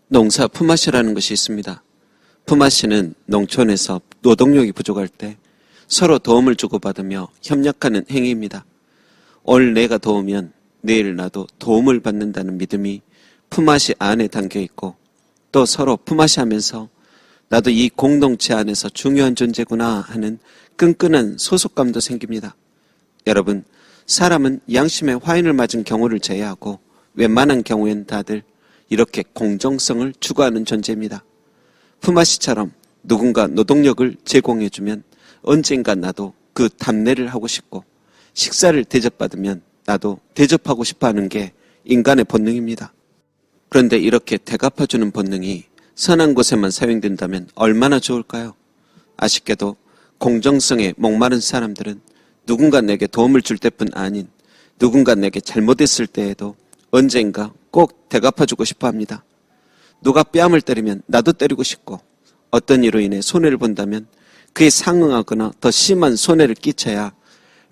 농사 품앗이라는 것이 있습니다. 품앗이는 농촌에서 노동력이 부족할 때 서로 도움을 주고받으며 협력하는 행위입니다. 오늘 내가 도우면 내일 나도 도움을 받는다는 믿음이 품앗이 안에 담겨 있고, 또 서로 품앗이 하면서 나도 이 공동체 안에서 중요한 존재구나 하는 끈끈한 소속감도 생깁니다. 여러분, 사람은 양심의 화인을 맞은 경우를 제외하고 웬만한 경우엔 다들 이렇게 공정성을 추구하는 존재입니다. 품앗이처럼 누군가 노동력을 제공해주면 언젠가 나도 그 답례를 하고 싶고, 식사를 대접받으면 나도 대접하고 싶어하는 게 인간의 본능입니다. 그런데 이렇게 대갚아주는 본능이 선한 곳에만 사용된다면 얼마나 좋을까요? 아쉽게도 공정성에 목마른 사람들은 누군가 내게 도움을 줄 때뿐 아닌 누군가 내게 잘못했을 때에도 언젠가 꼭 대갚아주고 싶어 합니다. 누가 뺨을 때리면 나도 때리고 싶고, 어떤 이로 인해 손해를 본다면 그에 상응하거나 더 심한 손해를 끼쳐야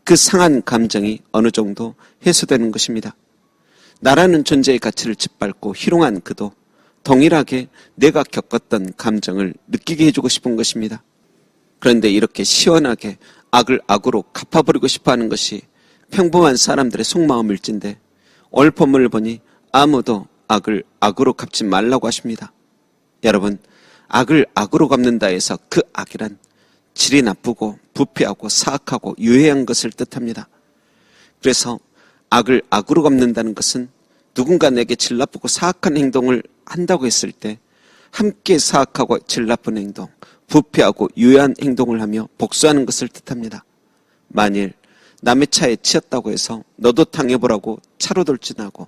그 상한 감정이 어느 정도 해소되는 것입니다. 나라는 존재의 가치를 짓밟고 희롱한 그도 동일하게 내가 겪었던 감정을 느끼게 해주고 싶은 것입니다. 그런데 이렇게 시원하게 악을 악으로 갚아버리고 싶어하는 것이 평범한 사람들의 속마음일진데, 오늘 본문을 보니 아무도 악을 악으로 갚지 말라고 하십니다. 여러분, 악을 악으로 갚는다 해서 그 악이란 질이 나쁘고 부패하고 사악하고 유해한 것을 뜻합니다. 그래서 악을 악으로 갚는다는 것은 누군가 내게 질 나쁘고 사악한 행동을 한다고 했을 때 함께 사악하고 질 나쁜 행동, 부패하고 유해한 행동을 하며 복수하는 것을 뜻합니다. 만일 남의 차에 치였다고 해서 너도 당해보라고 차로 돌진하고,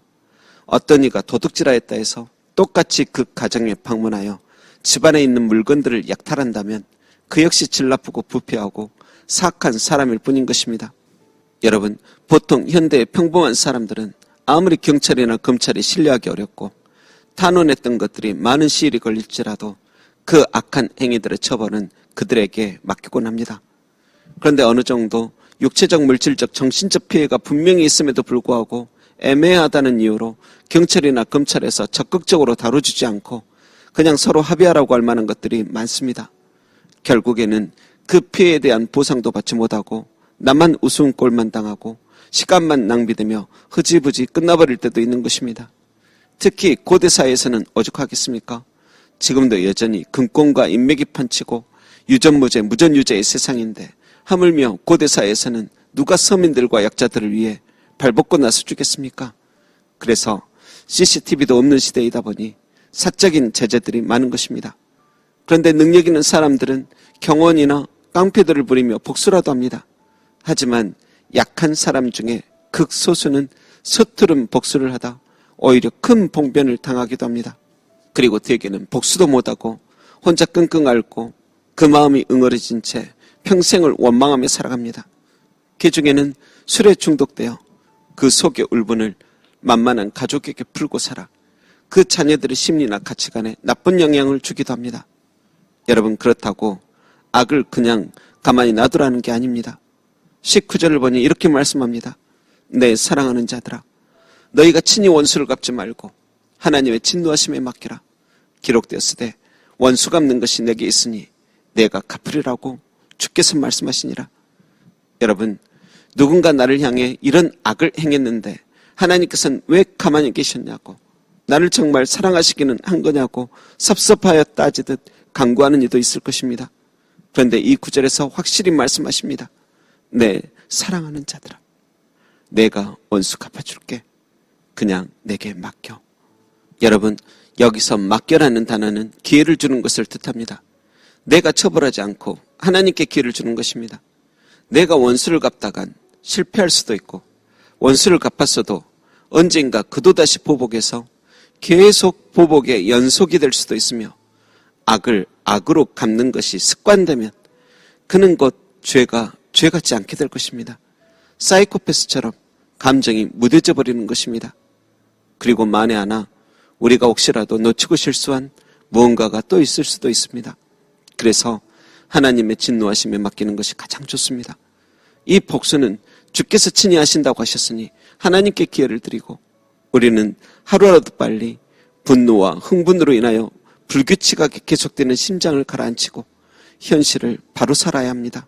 어떤 이가 도둑질하였다 해서 똑같이 그 가정에 방문하여 집안에 있는 물건들을 약탈한다면 그 역시 질 나쁘고 부패하고 사악한 사람일 뿐인 것입니다. 여러분, 보통 현대의 평범한 사람들은 아무리 경찰이나 검찰이 신뢰하기 어렵고 탄원했던 것들이 많은 시일이 걸릴지라도 그 악한 행위들의 처벌은 그들에게 맡기곤 합니다. 그런데 어느 정도 육체적, 물질적, 정신적 피해가 분명히 있음에도 불구하고 애매하다는 이유로 경찰이나 검찰에서 적극적으로 다뤄주지 않고 그냥 서로 합의하라고 할 만한 것들이 많습니다. 결국에는 그 피해에 대한 보상도 받지 못하고 나만 우스운 꼴만 당하고 시간만 낭비되며 흐지부지 끝나버릴 때도 있는 것입니다. 특히 고대사회에서는 오죽하겠습니까? 지금도 여전히 금권과 인맥이 판치고 유전무죄, 무전유죄의 세상인데, 하물며 고대사회에서는 누가 서민들과 약자들을 위해 발벗고 나서주겠습니까? 그래서 CCTV도 없는 시대이다 보니 사적인 제재들이 많은 것입니다. 그런데 능력 있는 사람들은 경원이나 깡패들을 부리며 복수라도 합니다. 하지만 약한 사람 중에 극소수는 서투른 복수를 하다 오히려 큰 봉변을 당하기도 합니다. 그리고 대개는 복수도 못하고 혼자 끙끙 앓고 그 마음이 응어리진 채 평생을 원망하며 살아갑니다. 그 중에는 술에 중독되어 그 속의 울분을 만만한 가족에게 풀고 살아 그 자녀들의 심리나 가치관에 나쁜 영향을 주기도 합니다. 여러분, 그렇다고 악을 그냥 가만히 놔두라는 게 아닙니다. 19절을 보니 이렇게 말씀합니다. 내 사랑하는 자들아, 너희가 친히 원수를 갚지 말고 하나님의 진노하심에 맡기라. 기록되었으되 원수 갚는 것이 내게 있으니 내가 갚으리라고 주께서 말씀하시니라. 여러분, 누군가 나를 향해 이런 악을 행했는데 하나님께서는 왜 가만히 계셨냐고, 나를 정말 사랑하시기는 한 거냐고 섭섭하여 따지듯 간구하는 이도 있을 것입니다. 그런데 이 구절에서 확실히 말씀하십니다. 내 사랑하는 자들아, 내가 원수 갚아줄게. 그냥 내게 맡겨. 여러분, 여기서 맡겨라는 단어는 기회를 주는 것을 뜻합니다. 내가 처벌하지 않고 하나님께 기회를 주는 것입니다. 내가 원수를 갚다간 실패할 수도 있고, 원수를 갚았어도 언젠가 그도 다시 보복해서 계속 보복의 연속이 될 수도 있으며, 악을 악으로 갚는 것이 습관되면 그는 곧 죄가 죄 같지 않게 될 것입니다. 사이코패스처럼 감정이 무뎌져 버리는 것입니다. 그리고 만에 하나 우리가 혹시라도 놓치고 실수한 무언가가 또 있을 수도 있습니다. 그래서 하나님의 진노하심에 맡기는 것이 가장 좋습니다. 이 복수는 주께서 친히 하신다고 하셨으니 하나님께 기회를 드리고, 우리는 하루라도 빨리 분노와 흥분으로 인하여 불규칙하게 계속되는 심장을 가라앉히고 현실을 바로 살아야 합니다.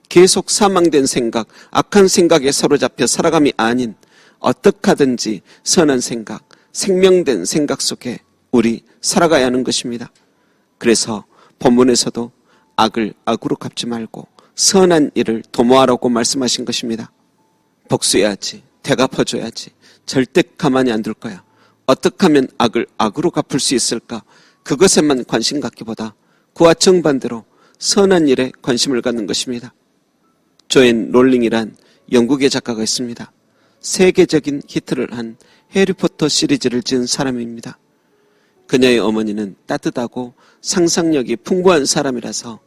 계속 사망된 생각, 악한 생각에 사로잡혀 살아감이 아닌 어떻게 하든지 선한 생각, 생명된 생각 속에 우리 살아가야 하는 것입니다. 그래서 본문에서도 악을 악으로 갚지 말고 선한 일을 도모하라고 말씀하신 것입니다. 복수해야지, 되갚아줘야지, 절대 가만히 안 둘 거야. 어떻게 하면 악을 악으로 갚을 수 있을까? 그것에만 관심 갖기보다 그와 정반대로 선한 일에 관심을 갖는 것입니다. 조앤 롤링이란 영국의 작가가 있습니다. 세계적인 히트를 한 해리포터 시리즈를 지은 사람입니다. 그녀의 어머니는 따뜻하고 상상력이 풍부한 사람이라서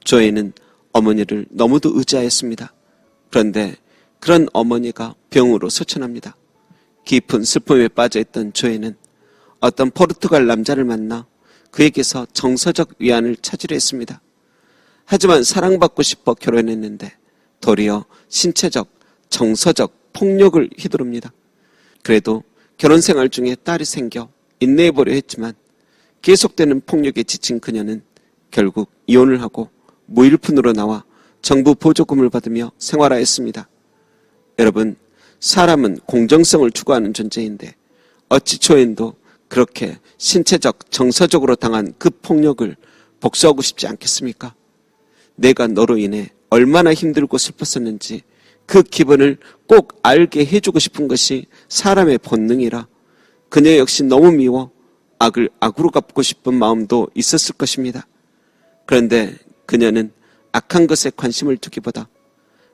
조앤은 어머니를 너무도 의지하였습니다. 그런데 그런 어머니가 병으로 소천합니다. 깊은 슬픔에 빠져있던 조앤은 어떤 포르투갈 남자를 만나 그에게서 정서적 위안을 찾으려 했습니다. 하지만 사랑받고 싶어 결혼했는데 도리어 신체적, 정서적 폭력을 휘두릅니다. 그래도 결혼 생활 중에 딸이 생겨 인내해보려 했지만 계속되는 폭력에 지친 그녀는 결국 이혼을 하고 무일푼으로 나와 정부 보조금을 받으며 생활하였습니다. 여러분, 사람은 공정성을 추구하는 존재인데 어찌 조앤도 그렇게 신체적, 정서적으로 당한 그 폭력을 복수하고 싶지 않겠습니까? 내가 너로 인해 얼마나 힘들고 슬펐었는지 그 기분을 꼭 알게 해주고 싶은 것이 사람의 본능이라 그녀 역시 너무 미워 악을 악으로 갚고 싶은 마음도 있었을 것입니다. 그런데 그녀는 악한 것에 관심을 두기보다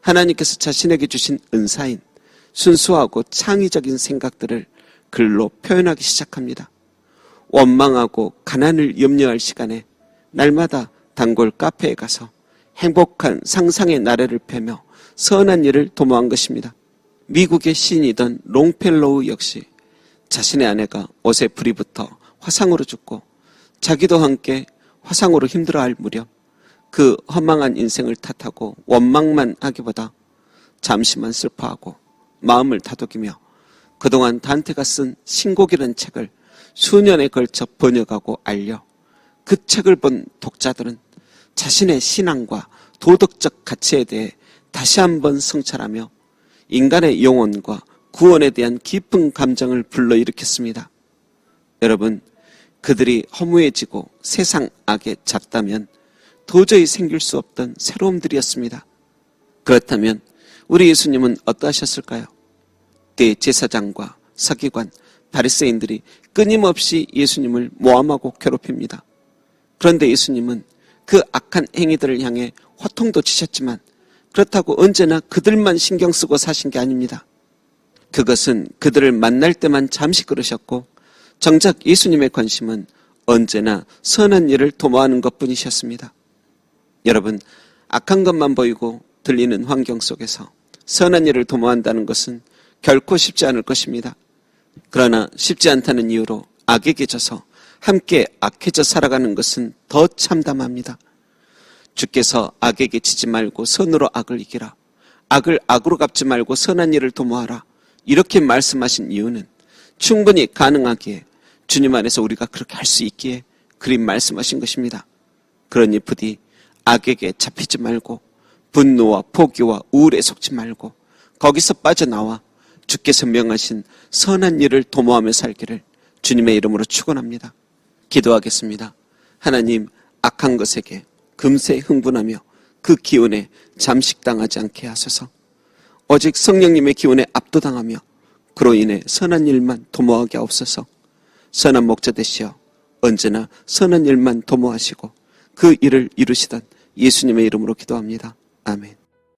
하나님께서 자신에게 주신 은사인 순수하고 창의적인 생각들을 글로 표현하기 시작합니다. 원망하고 가난을 염려할 시간에 날마다 단골 카페에 가서 행복한 상상의 나래를 펴며 선한 일을 도모한 것입니다. 미국의 시인이던 롱펠로우 역시 자신의 아내가 옷에 불이 붙어 화상으로 죽고 자기도 함께 화상으로 힘들어할 무렵 그 허망한 인생을 탓하고 원망만 하기보다 잠시만 슬퍼하고 마음을 다독이며 그동안 단테가 쓴 신곡이라는 책을 수년에 걸쳐 번역하고 알려 그 책을 본 독자들은 자신의 신앙과 도덕적 가치에 대해 다시 한번 성찰하며 인간의 영혼과 구원에 대한 깊은 감정을 불러일으켰습니다. 여러분, 그들이 허무해지고 세상 악에 잡다면 도저히 생길 수 없던 새로움들이었습니다. 그렇다면 우리 예수님은 어떠하셨을까요? 대제사장과 서기관, 바리새인들이 끊임없이 예수님을 모함하고 괴롭힙니다. 그런데 예수님은 그 악한 행위들을 향해 호통도 치셨지만 그렇다고 언제나 그들만 신경 쓰고 사신 게 아닙니다. 그것은 그들을 만날 때만 잠시 그러셨고 정작 예수님의 관심은 언제나 선한 일을 도모하는 것뿐이셨습니다. 여러분, 악한 것만 보이고 들리는 환경 속에서 선한 일을 도모한다는 것은 결코 쉽지 않을 것입니다. 그러나 쉽지 않다는 이유로 악에게 져서 함께 악해져 살아가는 것은 더 참담합니다. 주께서 악에게 지지 말고 선으로 악을 이기라. 악을 악으로 갚지 말고 선한 일을 도모하라. 이렇게 말씀하신 이유는 충분히 가능하기에 주님 안에서 우리가 그렇게 할 수 있기에 그리 말씀하신 것입니다. 그러니 부디 악에게 잡히지 말고 분노와 포기와 우울에 속지 말고 거기서 빠져나와 주께서 명하신 선한 일을 도모하며 살기를 주님의 이름으로 축원합니다. 기도하겠습니다. 하나님, 악한 것에게 금세 흥분하며 그 기운에 잠식당하지 않게 하소서. 오직 성령님의 기운에 압도당하며 그로 인해 선한 일만 도모하게 하옵소서. 선한 목자 되시어 언제나 선한 일만 도모하시고 그 일을 이루시던 예수님의 이름으로 기도합니다. 아멘.